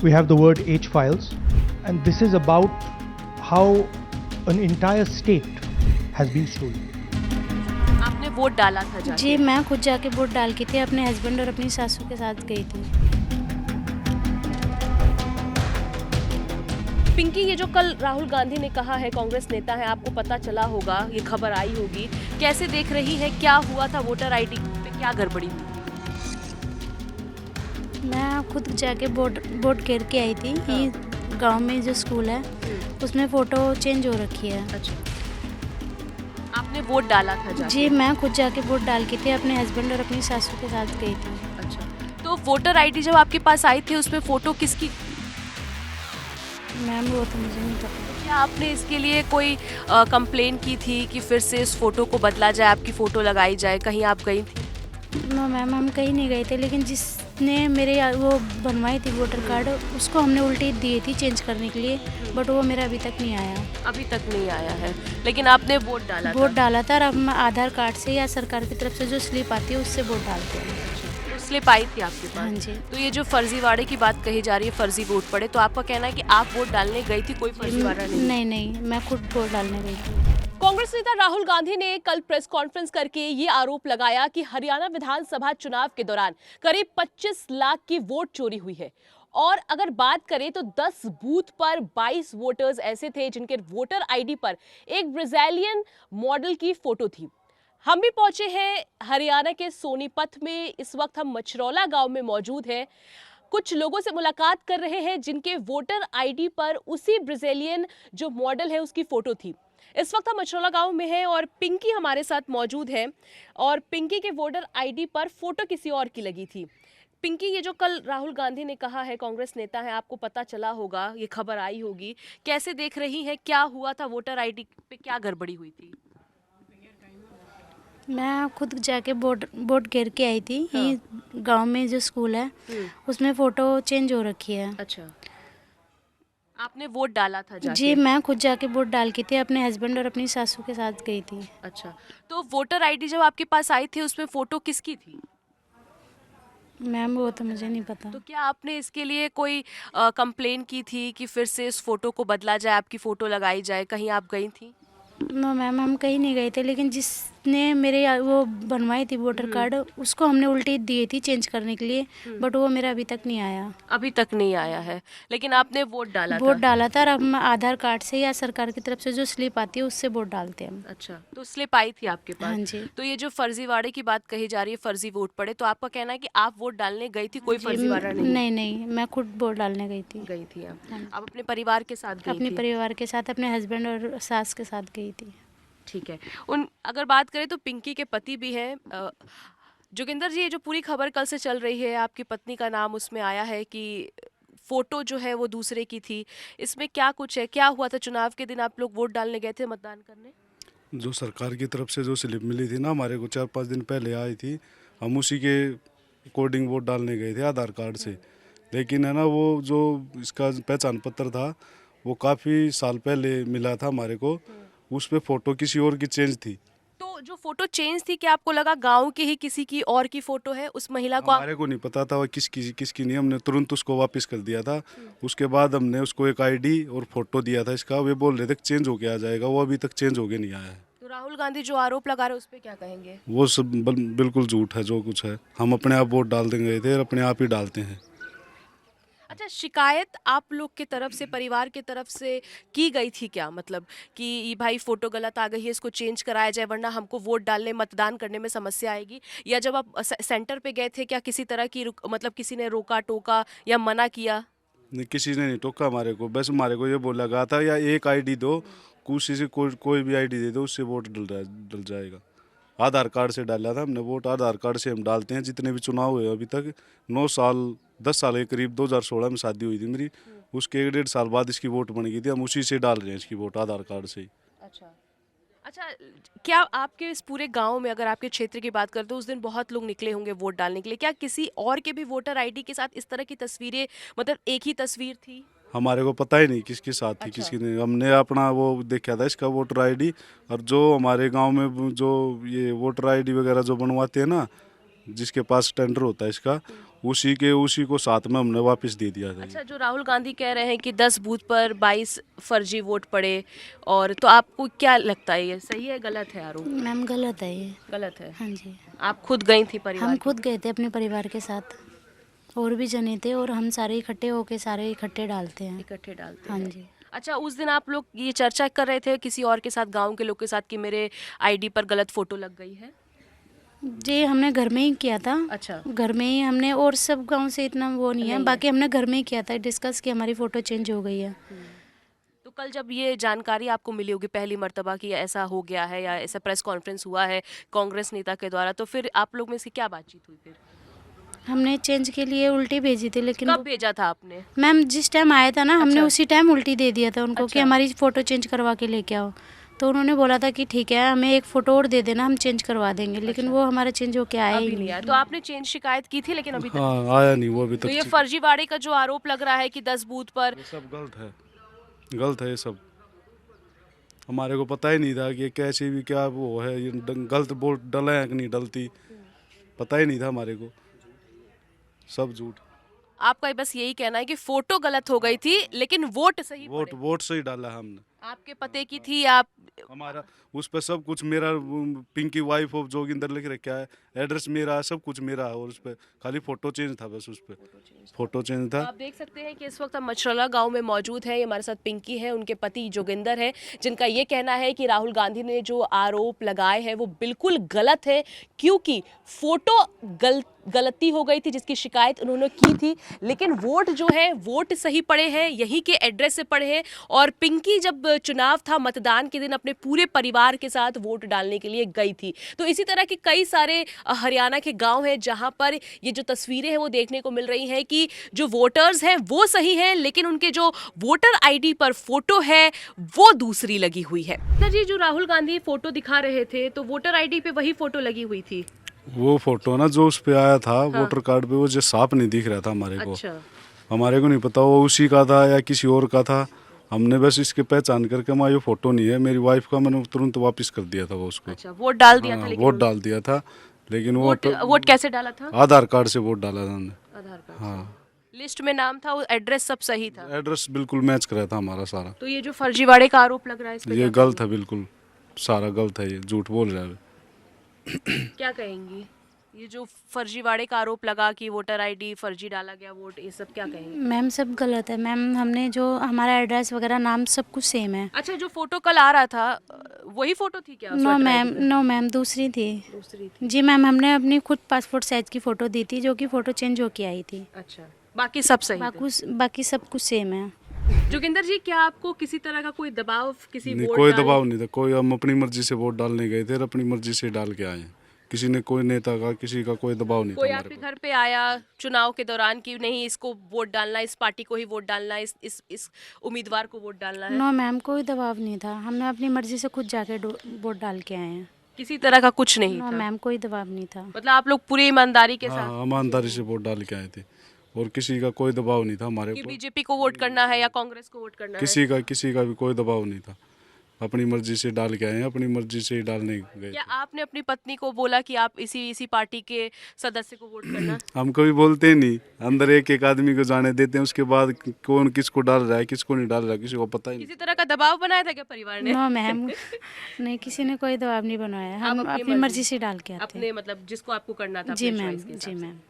we have the word H files, and this is about how an entire state has been stolen. आपने vote डाला था जाके? जी, मैं खुद जाके वोट डाल की थी, अपने हस्बैंड और अपनी सासू के साथ गई थी। पिंकी, ये जो कल राहुल गांधी ने कहा है, कांग्रेस नेता है, आपको पता चला होगा, ये खबर आई होगी, कैसे देख रही है? क्या हुआ था? वोटर आईडी पे क्या गड़बड़ी हुई? मैं खुद जाके वोट गिर के आई थी। हाँ। ये गांव में जो स्कूल है उसमें फ़ोटो चेंज हो रखी है। अच्छा, आपने वोट डाला था जाके? जी, मैं खुद जाके वोट डाल की थी, अपने हस्बैंड और अपनी सासू के साथ गई थी। अच्छा, तो वोटर आईडी जब आपके पास आई थी, उसमें फोटो किसकी? मैम वो तो मुझे नहीं पता। क्या आपने इसके लिए कोई कंप्लेन की थी कि फिर से इस फोटो को बदला जाए, आपकी फोटो लगाई जाए? कहीं आप गई थी? नो मैम, हम कहीं नहीं गए थे, लेकिन जिसने मेरे वो बनवाई थी वोटर कार्ड, उसको हमने उल्टी दिए थी चेंज करने के लिए, बट वो मेरा अभी तक नहीं आया। अभी तक नहीं आया है, लेकिन आपने वोट डाला वोट था? डाला था, और अब हम आधार कार्ड से या सरकार की तरफ से जो स्लिप आती है उससे वोट डालते हैं। तो स्लिप आई थी आपके पास? हाँ जी। तो ये जो फर्जीवाड़े की बात कही जा रही है, फर्जी वोट पड़े, तो आपका कहना है कि आप वोट डालने गई थी, कोई फर्जीवाड़ा नहीं? नहीं नहीं, मैं खुद वोट डालने गई थी। कांग्रेस नेता राहुल गांधी ने कल प्रेस कॉन्फ्रेंस करके ये आरोप लगाया कि हरियाणा विधानसभा चुनाव के दौरान करीब 25 लाख की वोट चोरी हुई है। और अगर बात करें तो 10 बूथ पर 22 वोटर्स ऐसे थे जिनके वोटर आईडी पर एक ब्राजीलियन मॉडल की फोटो थी। हम भी पहुंचे हैं हरियाणा के सोनीपत में। इस वक्त हम मछरौला गांव में मौजूद हैं। कुछ लोगों से मुलाकात कर रहे हैं जिनके वोटर आईडी पर उसी ब्राजीलियन जो मॉडल है उसकी फोटो थी। इस वक्त हम मछरौला गांव में हैं और पिंकी हमारे साथ मौजूद है, और पिंकी के वोटर आईडी पर फोटो किसी और की लगी थी। पिंकी, ये जो कल राहुल गांधी ने कहा है, कांग्रेस नेता है, आपको पता चला होगा, ये खबर आई होगी, कैसे देख रही है? क्या हुआ था? वोटर आईडी पे क्या गड़बड़ी हुई थी? मैं खुद जाके वोट गिर के आई थी। हाँ। ये गांव में जो स्कूल है उसमें फ़ोटो चेंज हो रखी है। अच्छा, आपने वोट डाला था जाके? जी, मैं खुद जाके वोट डाल की थी, अपने हस्बैंड और अपनी सासू के साथ गई थी। अच्छा, तो वोटर आईडी जब आपके पास आई थी, उसमें फोटो किसकी थी? मैम वो तो मुझे नहीं पता। तो क्या आपने इसके लिए कोई कंप्लेन की थी कि फिर से इस फोटो को बदला जाए, आपकी फोटो लगाई जाए? कहीं आप गई थी? नो मैम, हम कहीं नहीं गए थे, लेकिन जिसने मेरे वो बनवाई थी वोटर कार्ड, उसको हमने उल्टी दिए थी चेंज करने के लिए, बट वो मेरा अभी तक नहीं आया। अभी तक नहीं आया है, लेकिन आपने वोट डाला वोट था? डाला था, और अब हम आधार कार्ड से या सरकार की तरफ से जो स्लिप आती है उससे वोट डालते हैं हम। अच्छा, तो स्लिप आई थी आपके पास? हाँ जी। तो ये जो फर्जीवाड़े की बात कही जा रही है, फर्जी वोट पड़े, तो आपका कहना है कि आप वोट डालने गई थी, कोई जी, फर्जीवाड़ा नहीं? नहीं नहीं, मैं खुद वोट डालने गई थी। गई थी आप? हाँ। आप अपने परिवार के साथ गई अपने थी? परिवार के साथ, अपने हस्बैंड और सास के साथ गई थी। ठीक है। उन अगर बात करें तो पिंकी के पति भी हैं, जोगिंदर जी, ये जो पूरी खबर कल से चल रही है, आपकी पत्नी का नाम उसमें आया है कि फोटो जो है वो दूसरे की थी, इसमें क्या कुछ है? क्या हुआ था? चुनाव के दिन आप लोग वोट डालने गए थे, मतदान करने? जो सरकार की तरफ से जो स्लिप मिली थी ना, हमारे को 4-5 दिन पहले आई थी, हम उसी के अकॉर्डिंग वोट डालने गए थे आधार कार्ड से। लेकिन है ना, वो जो इसका पहचान पत्र था वो काफ़ी साल पहले मिला था हमारे को, उस पे फ़ोटो किसी और की चेंज थी। तो जो फोटो चेंज थी, क्या आपको लगा गांव की ही किसी की और की फोटो है? उस महिला को हमारे को नहीं पता था वो किसकी नहीं, हमने तुरंत उसको वापस कर दिया था। उसके बाद हमने उसको एक आईडी और फोटो दिया था इसका, वे बोल रहे थे चेंज होके आ जाएगा, वो अभी तक चेंज होके नहीं आया है। तो राहुल गांधी जो आरोप लगा रहे हैं उस पे क्या कहेंगे? वो सब बिल्कुल झूठ है जो कुछ है। हम अपने आप वोट डाल देंगे थे और अपने आप ही डालते हैं। अच्छा, शिकायत आप लोग की तरफ से, परिवार की तरफ से की गई थी क्या? मतलब कि ये भाई फोटो गलत आ गई है, इसको चेंज कराया जाए, वरना हमको वोट डालने, मतदान करने में समस्या आएगी। या जब आप सेंटर पे गए थे, क्या किसी तरह की मतलब किसी ने रोका टोका या मना किया? नहीं, किसी ने नहीं टोका हमारे को, बस हमारे को ये बोला गया था या एक आईडी दो, किसी से कोई भी आईडी दे दो, उससे वोट डल जाएगा। आधार कार्ड से डाला था हमने वोट, आधार कार्ड से हम डालते हैं जितने भी चुनाव हुए अभी तक। 9 साल 10 साल के करीब, 2016 में शादी हुई थी मेरी, उसके 1.5 साल बाद इसकी वोट बन गई थी, हम उसी से डाल रहे हैं इसकी वोट, आधार कार्ड से ही। अच्छा अच्छा, क्या आपके इस पूरे गांव में, अगर आपके क्षेत्र की बात करें तो उस दिन बहुत लोग निकले होंगे वोट डालने के लिए, क्या किसी और के भी वोटर आईडी के साथ इस तरह की तस्वीरें, मतलब एक ही तस्वीर थी? हमारे को पता ही नहीं किसके साथ थी, अच्छा। किसकी नहीं। हमने अपना वो देखा था इसका वोटर आईडी, और जो हमारे गांव में जो ये वोटर आईडी वगैरह जो बनवाते हैं ना, जिसके पास टेंडर होता है इसका, उसी को साथ में हमने वापस दे दिया था। अच्छा, जो राहुल गांधी कह रहे हैं कि 10 बूथ पर 22 फर्जी वोट पड़े, और तो आपको क्या लगता है, ये सही है गलत है आरोप? मैम गलत है ये। गलत है। हाँ जी, आप खुद गई थी परिवार हम के खुद गए थे अपने परिवार के साथ, और भी जने थे, और हम सारे इकट्ठे होके सारे इकट्ठे डालते हैं। इकट्ठे डालते हाँ हैं। जी। अच्छा, उस दिन आप लोग ये चर्चा कर रहे थे किसी और के साथ, गांव के लोग के साथ, कि मेरे आईडी पर गलत फोटो लग गई है? जी हमने घर में ही किया था। अच्छा। घर में ही हमने, और सब गांव से इतना वो नहीं है, नहीं है। बाकी हमने घर में ही किया था डिस्कस कि हमारी फ़ोटो चेंज हो गई है। तो कल जब ये जानकारी आपको मिली होगी पहली मर्तबा कि ऐसा हो गया है या ऐसा प्रेस कॉन्फ्रेंस हुआ है कांग्रेस नेता के द्वारा, तो फिर आप लोग में से क्या बातचीत हुई फिर? हमने चेंज के लिए उल्टी भेजी थी, लेकिन कब भेजा था आपने? मैम जिस टाइम आया था ना, हमने अच्छा। उसी टाइम उल्टी दे दिया था उनको कि अच्छा। हमारी फ़ोटो चेंज करवा के लेके आओ। तो उन्होंने बोला था कि ठीक है, हमें एक फ़ोटो और दे देना, हम चेंज करवा देंगे, लेकिन वो हमारा चेंज होके आया ही अभी नहीं नहीं। आया। तो आपने चेंज शिकायत की थी लेकिन अभी तक? हाँ, आया नहीं वो अभी तो तक। ये फर्जीवाड़े का जो आरोप लग रहा है कि 10 बूथ पर, ये सब गलत है ये सब। हमारे को पता ही नहीं था कि कैसे भी क्या वो है, ये गलत वोट डले हैं कि नहीं डलती, पता ही नहीं था हमारे को, सब झूठ। आपका बस यही कहना है कि फोटो गलत हो गई थी लेकिन वोट सही पड़े। वोट से ही डाला है हमने। आपके पते की थी, आप हमारा उस पर सब कुछ मेरा, पिंकी वाइफ ऑफ जोगिंदर लिख रखा है, एड्रेस मेरा है, सब कुछ मेरा है, और उस पर खाली फोटो चेंज था, बस उस पर फोटो चेंज तो था। आप देख सकते हैं कि इस वक्त हम मछरला गांव में मौजूद है। हमारे साथ पिंकी है, उनके पति जोगिंदर है, जिनका ये कहना है कि राहुल गांधी ने जो आरोप लगाए हैं वो बिल्कुल गलत है, क्योंकि फोटो गलती हो गई थी जिसकी शिकायत उन्होंने की थी, लेकिन वोट जो है वोट सही पड़े हैं, यहीं के एड्रेस से पड़े हैं। और पिंकी जब चुनाव था मतदान के दिन अपने पूरे परिवार के साथ वोट डालने के लिए गई थी। तो इसी तरह के कई सारे हरियाणा के गांव हैं जहां पर ये जो तस्वीरें हैं वो देखने को मिल रही हैं कि जो वोटर्स हैं वो सही हैं, लेकिन उनके जो वोटर आईडी पर फोटो है वो दूसरी लगी हुई है। सर जी, जो राहुल गांधी फोटो दिखा रहे थे तो वोटर आईडी पे वही फोटो लगी हुई थी? वो फोटो ना जो उस पे आया था वोटर कार्ड पे, वो जो साफ नहीं दिख रहा था हमारे को। अच्छा। हमारे को नहीं पता वो उसी का था या किसी और का था। हमने बस इसके पहचान करके ये फोटो नहीं है मेरी वाइफ का, मैंने तुरंत वापस कर दिया था वो उसको। अच्छा, वोट डाल दिया था? हाँ, लेकिन वोट डाल दिया था, लेकिन वोट कैसे डाला था? आधार कार्ड से वोट डाला था हमने। आधार कार्ड। हाँ, लिस्ट में नाम था, वो एड्रेस सब सही था? एड्रेस बिल्कुल मैच कर रहा था हमारा सारा। तो ये जो फर्जीवाड़े का आरोप लग रहा है इस पे ये क्या गलत है, बिल्कुल सारा गलत है, ये झूठ बोल रहा है। क्या कहेंगी? ये जो फर्जीवाड़े का आरोप लगा कि वोटर आईडी फर्जी डाला गया, वोट, ये सब क्या कहेंगे? मैम सब गलत है मैम, हमने जो हमारा एड्रेस वगैरह नाम सब कुछ सेम है। अच्छा, जो फोटो कल आ रहा था वही फोटो थी क्या? नो मैम, नो मैम, दूसरी थी। दूसरी थी। जी मैम, हमने अपनी खुद पासपोर्ट साइज की फ़ोटो दी थी, जो कि फ़ोटो चेंज होके आई थी। अच्छा, बाकी सब सही थे। बाकी सब कुछ सेम है। जोगिंदर जी, क्या आपको किसी तरह का कोई दबाव, किसी नहीं, वोट कोई डालने- दबाव नहीं था, कोई हम अपनी मर्जी से वोट डालने गए थे और अपनी मर्जी से डाल के आए हैं। किसी ने, कोई नेता का, किसी का कोई दबाव नहीं था कोई हमारे आपके पर। घर पे आया चुनाव के दौरान कि नहीं इसको वोट डालना, इस पार्टी को ही वोट डालना, इस उम्मीदवार को वोट डालना है? नो मैम, कोई दबाव नहीं था, हमने अपनी मर्जी से खुद जाके वोट डाल के आए हैं। किसी तरह का कुछ नहीं नो था? मैम, कोई दबाव नहीं था। मतलब आप लोग पूरी ईमानदारी के साथ हाँ, ईमानदारी से वोट डाल के आए थे, और किसी का कोई दबाव नहीं था हमारे कि ऊपर। बीजेपी को वोट करना है या कांग्रेस को वोट करना है? किसी का भी कोई दबाव नहीं था, अपनी मर्जी से डाल के आए हैं, अपनी मर्जी से ही डालने गए क्या थे। आपने अपनी पत्नी को बोला कि आप इसी पार्टी के सदस्य को वोट करना? हम कभी बोलते ही नहीं, अंदर एक एक आदमी को जाने देते हैं, उसके बाद कौन किसको डाल रहा है किसको नहीं डाल रहा है किसी को पता ही नहीं। किसी तरह का दबाव बनाया था क्या परिवार ने? नो मैम, नहीं, किसी ने कोई दबाव नहीं बनाया, हम आप अपनी अपनी मर्जी मर्जी से डाल के आते हैं। अपने मतलब जिसको आपको करना था जी अपने मैम, choice के जी हिसाब से। मैम।